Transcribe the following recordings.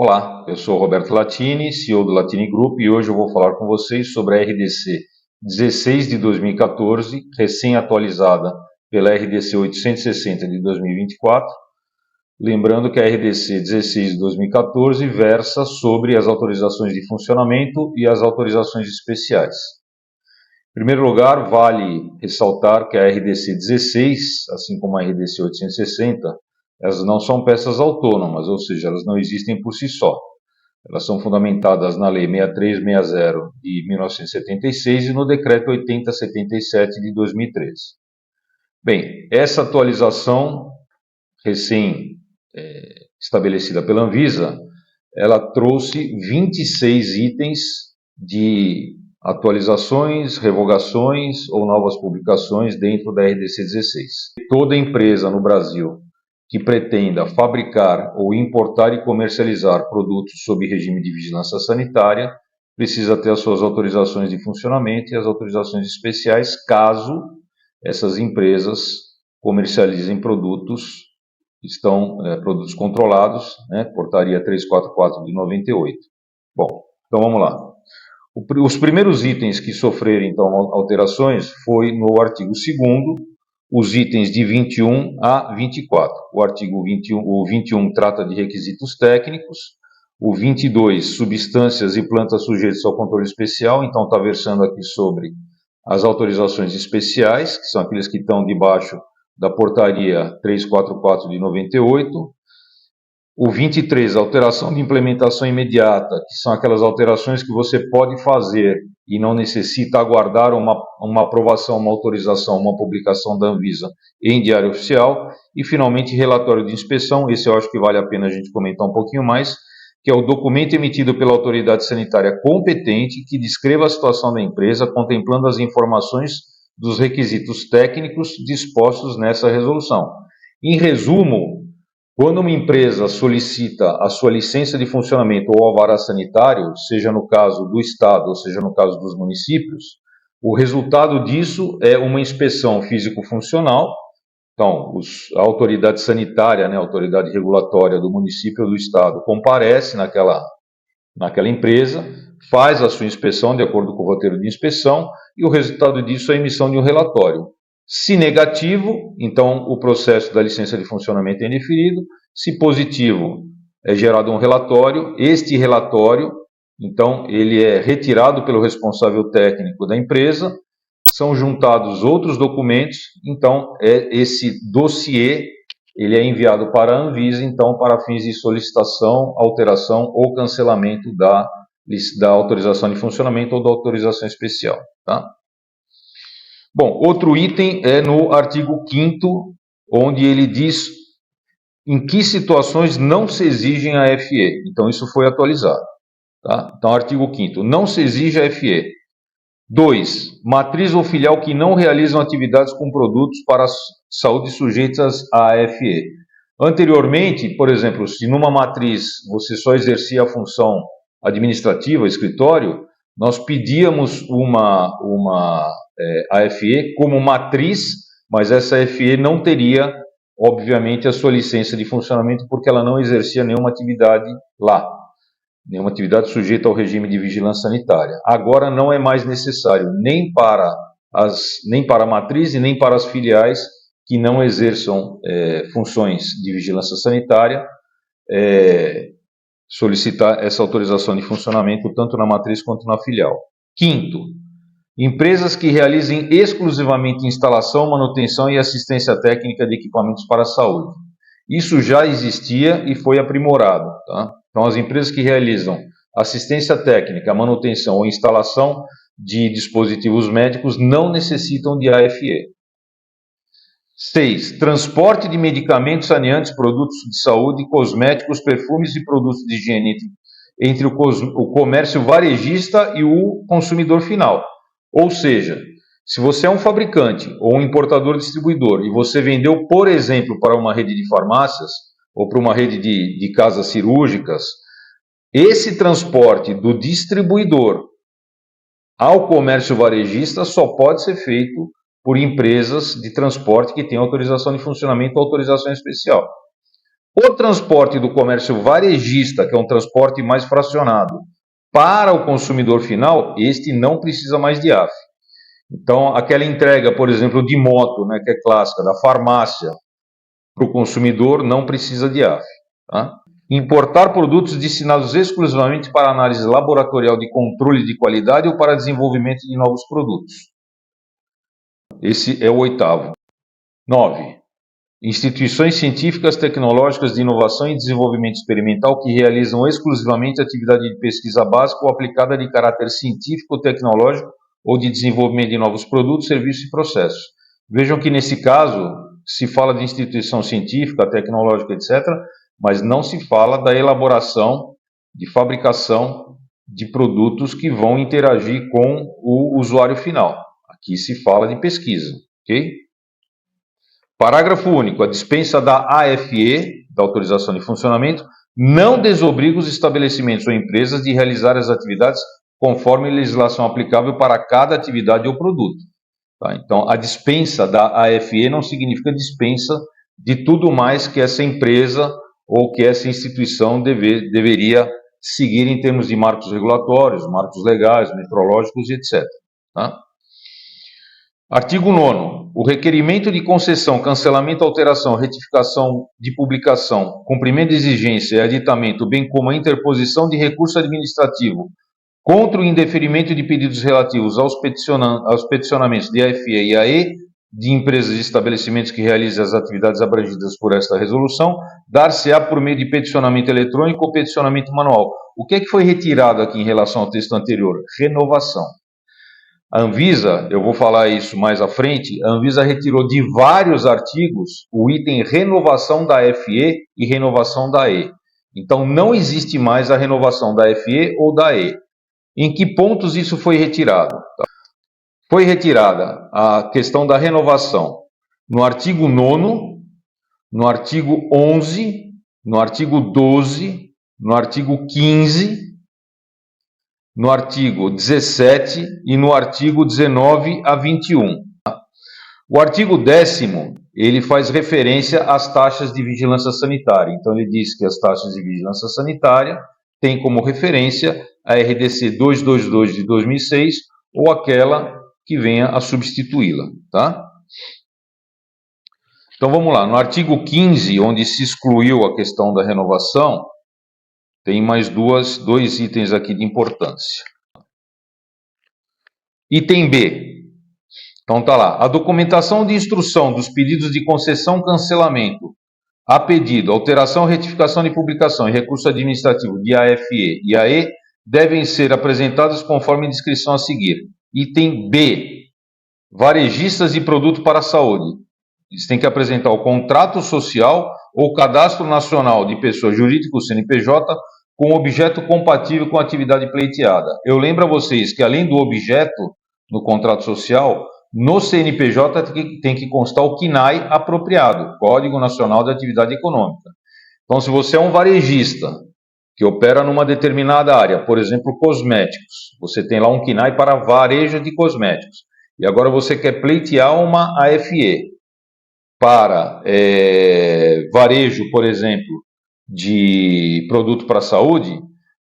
Olá, eu sou Roberto Latini, CEO do Latini Group, e hoje eu vou falar com vocês sobre a RDC 16 de 2014, recém-atualizada pela RDC 860 de 2024. Lembrando que a RDC 16 de 2014 versa sobre as autorizações de funcionamento e as autorizações especiais. Em primeiro lugar, vale ressaltar que a RDC 16, assim como a RDC 860, elas não são peças autônomas, ou seja, elas não existem por si só. Elas são fundamentadas na Lei 6360 de 1976 e no Decreto 8077 de 2013. Bem, essa atualização recém-estabelecida pela Anvisa, ela trouxe 26 itens de atualizações, revogações ou novas publicações dentro da RDC 16. Toda empresa no Brasil que pretenda fabricar ou importar e comercializar produtos sob regime de vigilância sanitária precisa ter as suas autorizações de funcionamento e as autorizações especiais, caso essas empresas comercializem produtos produtos controlados, portaria 344 de 98. Bom, então vamos lá. Os primeiros itens que sofreram então alterações foi no artigo 2º, os itens de 21 a 24. O artigo 21, o 21 trata de requisitos técnicos, o 22, substâncias e plantas sujeitas ao controle especial, então está versando aqui sobre as autorizações especiais, que são aqueles que estão debaixo da portaria 344 de 98. O 23, alteração de implementação imediata, que são aquelas alterações que você pode fazer e não necessita aguardar uma aprovação, uma autorização, uma publicação da Anvisa em diário oficial. E, finalmente, relatório de inspeção, esse eu acho que vale a pena a gente comentar um pouquinho mais, que é o documento emitido pela autoridade sanitária competente que descreva a situação da empresa, contemplando as informações dos requisitos técnicos dispostos nessa resolução. Em resumo, quando uma empresa solicita a sua licença de funcionamento ou alvará sanitário, seja no caso do Estado ou seja no caso dos municípios, o resultado disso é uma inspeção físico-funcional. Então, a autoridade sanitária, a autoridade regulatória do município ou do Estado comparece naquela empresa, faz a sua inspeção de acordo com o roteiro de inspeção e o resultado disso é a emissão de um relatório. Se negativo, então o processo da licença de funcionamento é indeferido. Se positivo, é gerado um relatório. Este relatório, então, ele é retirado pelo responsável técnico da empresa, são juntados outros documentos, então esse dossiê ele é enviado para a Anvisa, então, para fins de solicitação, alteração ou cancelamento da autorização de funcionamento ou da autorização especial, tá? Bom, outro item é no artigo 5º, onde ele diz em que situações não se exigem a FE. Então, isso foi atualizado. Tá? Então, artigo 5º, não se exige a FE. 2. Matriz ou filial que não realizam atividades com produtos para a saúde sujeitas à FE. Anteriormente, por exemplo, se numa matriz você só exercia a função administrativa, escritório, nós pedíamos uma AFE como matriz, mas essa AFE não teria, obviamente, a sua licença de funcionamento porque ela não exercia nenhuma atividade lá, nenhuma atividade sujeita ao regime de vigilância sanitária. Agora não é mais necessário nem para a matriz e nem para as filiais que não exerçam funções de vigilância sanitária, solicitar essa autorização de funcionamento tanto na matriz quanto na filial. 5º, empresas que realizem exclusivamente instalação, manutenção e assistência técnica de equipamentos para a saúde. Isso já existia e foi aprimorado, tá? Então, as empresas que realizam assistência técnica, manutenção ou instalação de dispositivos médicos não necessitam de AFE. 6. Transporte de medicamentos, saneantes, produtos de saúde, cosméticos, perfumes e produtos de higiene entre o comércio varejista e o consumidor final. Ou seja, se você é um fabricante ou um importador distribuidor e você vendeu, por exemplo, para uma rede de farmácias ou para uma rede de casas cirúrgicas, esse transporte do distribuidor ao comércio varejista só pode ser feito por empresas de transporte que têm autorização de funcionamento ou autorização especial. O transporte do comércio varejista, que é um transporte mais fracionado, para o consumidor final, este não precisa mais de AF. Então, aquela entrega, por exemplo, de moto, né, que é clássica, da farmácia, para o consumidor, não precisa de AF. Tá? Importar produtos destinados exclusivamente para análise laboratorial de controle de qualidade ou para desenvolvimento de novos produtos. Esse é o 8º. 9. Instituições científicas, tecnológicas de inovação e desenvolvimento experimental que realizam exclusivamente atividade de pesquisa básica ou aplicada de caráter científico, tecnológico ou de desenvolvimento de novos produtos, serviços e processos. Vejam que nesse caso se fala de instituição científica, tecnológica, etc., mas não se fala da elaboração, de fabricação de produtos que vão interagir com o usuário final. Aqui se fala de pesquisa, ok? Parágrafo único. A dispensa da AFE, da autorização de funcionamento, não desobriga os estabelecimentos ou empresas de realizar as atividades conforme a legislação aplicável para cada atividade ou produto. Tá? Então, a dispensa da AFE não significa dispensa de tudo mais que essa empresa ou que essa instituição deveria seguir em termos de marcos regulatórios, marcos legais, metrológicos, etc. Tá? Artigo 9º. O requerimento de concessão, cancelamento, alteração, retificação de publicação, cumprimento de exigência e aditamento, bem como a interposição de recurso administrativo contra o indeferimento de pedidos relativos aos peticionamentos de AFE e AE de empresas e estabelecimentos que realizem as atividades abrangidas por esta resolução, dar-se-á por meio de peticionamento eletrônico ou peticionamento manual. O que é que foi retirado aqui em relação ao texto anterior? Renovação. A Anvisa, eu vou falar isso mais à frente, a Anvisa retirou de vários artigos o item renovação da FE e renovação da E. Então, não existe mais a renovação da FE ou da E. Em que pontos isso foi retirado? Foi retirada a questão da renovação no artigo 9º, no artigo 11, no artigo 12, no artigo 15, no artigo 17 e no artigo 19 a 21. O artigo 10º, ele faz referência às taxas de vigilância sanitária. Então, ele diz que as taxas de vigilância sanitária têm como referência a RDC 222 de 2006 ou aquela que venha a substituí-la, tá? Então, vamos lá. No artigo 15, onde se excluiu a questão da renovação, tem mais dois itens aqui de importância. Item B. Então tá lá. A documentação de instrução dos pedidos de concessão, cancelamento, a pedido, alteração, retificação de publicação e recurso administrativo de AFE e AE devem ser apresentados conforme a descrição a seguir. Item B. Varejistas de produto para a saúde. Eles têm que apresentar o contrato social ou cadastro nacional de pessoa jurídica, o CNPJ, com objeto compatível com a atividade pleiteada. Eu lembro a vocês que, além do objeto no contrato social, no CNPJ tem que constar o CNAE apropriado, Código Nacional de Atividade Econômica. Então, se você é um varejista que opera numa determinada área, por exemplo, cosméticos, você tem lá um CNAE para varejo de cosméticos, e agora você quer pleitear uma AFE para varejo, por exemplo, de produto para a saúde,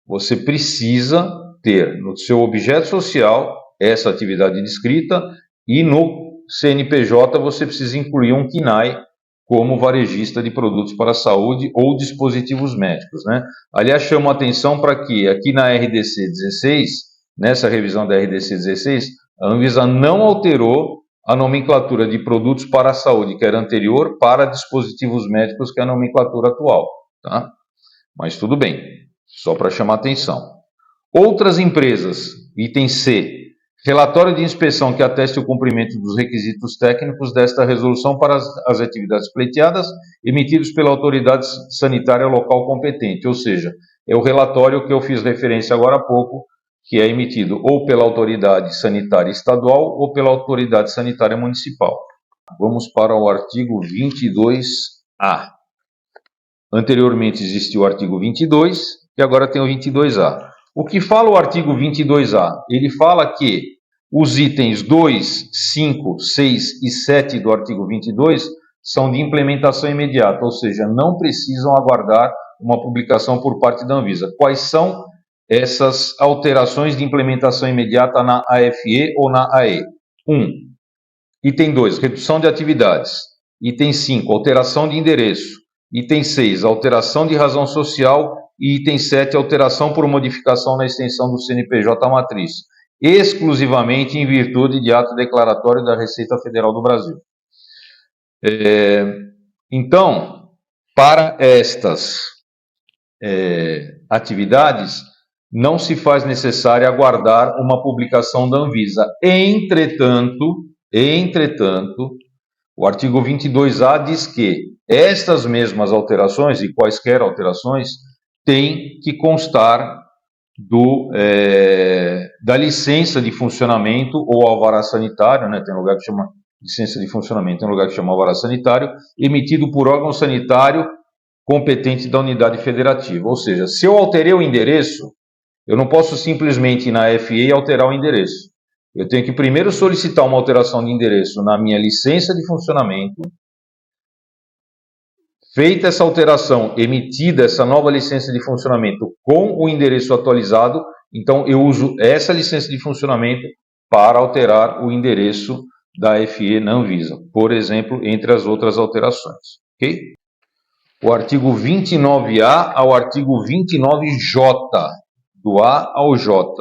você precisa ter no seu objeto social essa atividade descrita e no CNPJ você precisa incluir um CNAE como varejista de produtos para a saúde ou dispositivos médicos, né? Aliás, chamo a atenção para que aqui na RDC 16, nessa revisão da RDC 16, a Anvisa não alterou a nomenclatura de produtos para a saúde, que era anterior, para dispositivos médicos, que é a nomenclatura atual. Tá? Mas tudo bem, só para chamar atenção. Outras empresas, item C, relatório de inspeção que ateste o cumprimento dos requisitos técnicos desta resolução para as atividades pleiteadas, emitidos pela autoridade sanitária local competente, ou seja, é o relatório que eu fiz referência agora há pouco, que é emitido ou pela autoridade sanitária estadual ou pela autoridade sanitária municipal. Vamos para o artigo 22A. Anteriormente existia o artigo 22 e agora tem o 22A. O que fala o artigo 22A? Ele fala que os itens 2, 5, 6 e 7 do artigo 22 são de implementação imediata, ou seja, não precisam aguardar uma publicação por parte da Anvisa. Quais são essas alterações de implementação imediata na AFE ou na AE? 1. Item 2, redução de atividades. Item 5, alteração de endereço. Item 6, alteração de razão social. E item 7, alteração por modificação na extensão do CNPJ matriz, exclusivamente em virtude de ato declaratório da Receita Federal do Brasil. Então, para estas atividades, não se faz necessário aguardar uma publicação da Anvisa. Entretanto, o artigo 22A diz que estas mesmas alterações, e quaisquer alterações, têm que constar da licença de funcionamento ou alvará sanitário, né? Tem um lugar que chama licença de funcionamento, tem um lugar que chama alvará sanitário, emitido por órgão sanitário competente da unidade federativa. Ou seja, se eu alterei o endereço, eu não posso simplesmente ir na FE e alterar o endereço. Eu tenho que primeiro solicitar uma alteração de endereço na minha licença de funcionamento. Feita essa alteração, emitida essa nova licença de funcionamento com o endereço atualizado, então eu uso essa licença de funcionamento para alterar o endereço da FE na Anvisa, por exemplo, entre as outras alterações. Ok? O artigo 29A ao artigo 29J, do A ao J.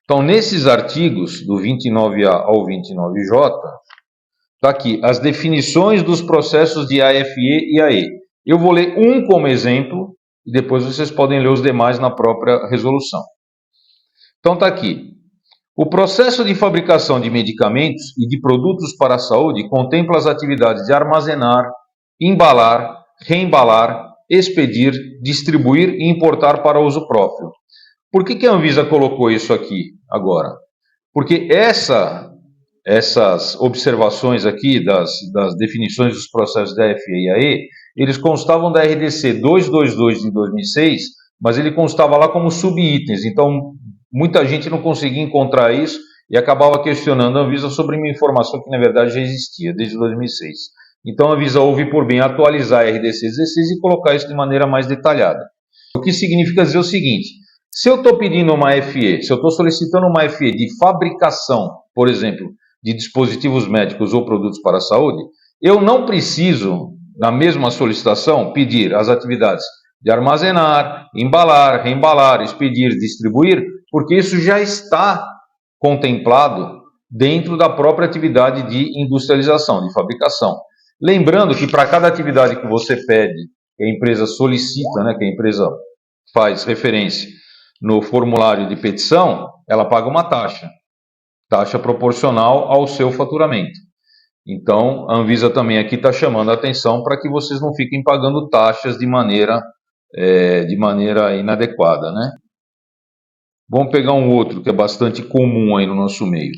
Então, nesses artigos, do 29A ao 29J, está aqui as definições dos processos de AFE e AE. Eu vou ler um como exemplo e depois vocês podem ler os demais na própria resolução. Então está aqui. O processo de fabricação de medicamentos e de produtos para a saúde contempla as atividades de armazenar, embalar, reembalar, expedir, distribuir e importar para uso próprio. Por que a Anvisa colocou isso aqui agora? Porque essas observações aqui das definições dos processos da FE e AE, eles constavam da RDC 222 de 2006, mas ele constava lá como subitens, então muita gente não conseguia encontrar isso e acabava questionando a Anvisa sobre uma informação que na verdade já existia desde 2006. Então a Anvisa houve por bem atualizar a RDC 16 e colocar isso de maneira mais detalhada. O que significa dizer o seguinte: se eu estou pedindo uma FE, se eu estou solicitando uma FE de fabricação, por exemplo, de dispositivos médicos ou produtos para a saúde, eu não preciso, na mesma solicitação, pedir as atividades de armazenar, embalar, reembalar, expedir, distribuir, porque isso já está contemplado dentro da própria atividade de industrialização, de fabricação. Lembrando que para cada atividade que você pede, que a empresa solicita, né, que a empresa faz referência no formulário de petição, ela paga uma taxa proporcional ao seu faturamento. Então, a Anvisa também aqui está chamando a atenção para que vocês não fiquem pagando taxas de maneira inadequada, né? Vamos pegar um outro que é bastante comum aí no nosso meio.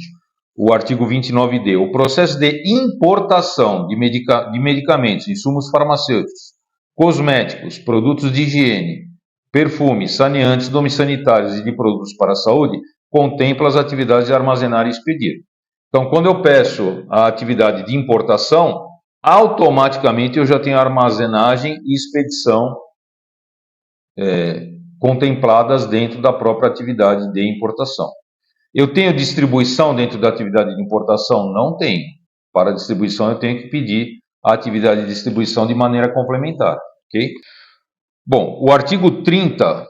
O artigo 29D. O processo de importação de medicamentos, insumos farmacêuticos, cosméticos, produtos de higiene, perfumes, saneantes, domissanitários e de produtos para a saúde contempla as atividades de armazenar e expedir. Então, quando eu peço a atividade de importação, automaticamente eu já tenho a armazenagem e expedição contempladas dentro da própria atividade de importação. Eu tenho distribuição dentro da atividade de importação? Não tenho. Para a distribuição eu tenho que pedir a atividade de distribuição de maneira complementar. Ok? Bom, o artigo 30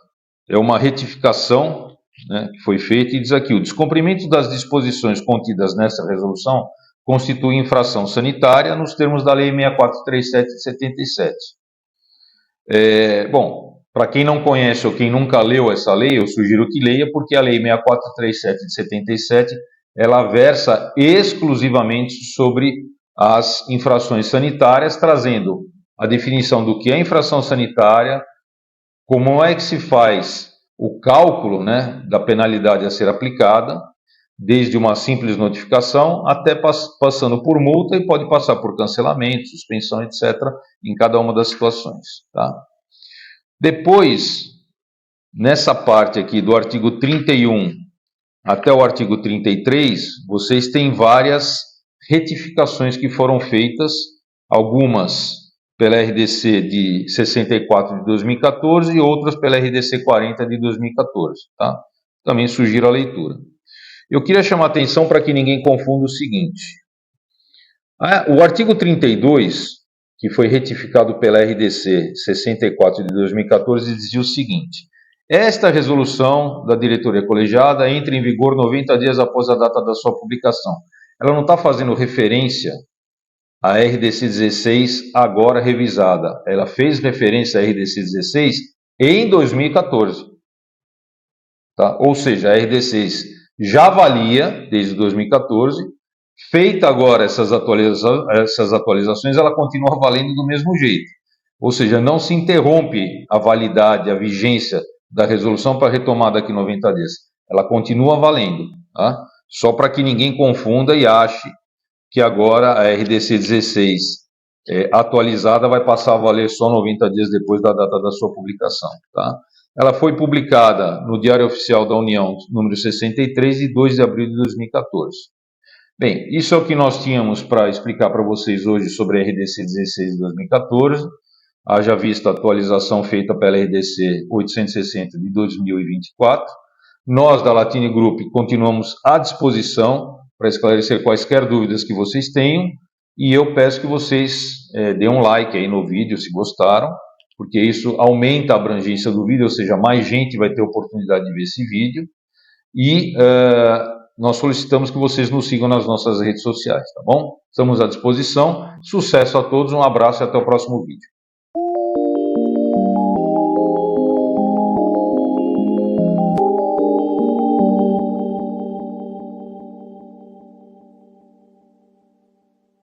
é uma retificação, né, que foi feita e diz aqui: o descumprimento das disposições contidas nessa resolução constitui infração sanitária nos termos da Lei 6437 de 77. Bom, para quem não conhece ou quem nunca leu essa lei, eu sugiro que leia, porque a Lei 6437 de 77, ela versa exclusivamente sobre as infrações sanitárias, trazendo a definição do que é infração sanitária, como é que se faz o cálculo, né, da penalidade a ser aplicada, desde uma simples notificação até passando por multa, e pode passar por cancelamento, suspensão, etc., em cada uma das situações. Tá? Depois, nessa parte aqui do artigo 31 até o artigo 33, vocês têm várias retificações que foram feitas algumas pela RDC de 64 de 2014 e outras pela RDC 40 de 2014, tá? Também sugiro a leitura. Eu queria chamar a atenção para que ninguém confunda o seguinte. O artigo 32, que foi retificado pela RDC 64 de 2014, dizia o seguinte: esta resolução da diretoria colegiada entra em vigor 90 dias após a data da sua publicação. Ela não está fazendo referência à RDC 16 agora revisada. Ela fez referência à RDC 16 em 2014. Tá? Ou seja, a RD6 já valia desde 2014, feita agora essas atualizações, ela continua valendo do mesmo jeito. Ou seja, não se interrompe a validade, a vigência da resolução para retomada aqui 90 dias. Ela continua valendo, tá? Só para que ninguém confunda e ache que agora a RDC 16 atualizada vai passar a valer só 90 dias depois da data da sua publicação, tá? Ela foi publicada no Diário Oficial da União, número 63, de 2 de abril de 2014. Bem, isso é o que nós tínhamos para explicar para vocês hoje sobre a RDC 16 de 2014, haja vista a atualização feita pela RDC 860 de 2024. Nós, da Latine Group, continuamos à disposição para esclarecer quaisquer dúvidas que vocês tenham, e eu peço que vocês deem um like aí no vídeo, se gostaram, porque isso aumenta a abrangência do vídeo, ou seja, mais gente vai ter oportunidade de ver esse vídeo, e nós solicitamos que vocês nos sigam nas nossas redes sociais, tá bom? Estamos à disposição, sucesso a todos, um abraço e até o próximo vídeo.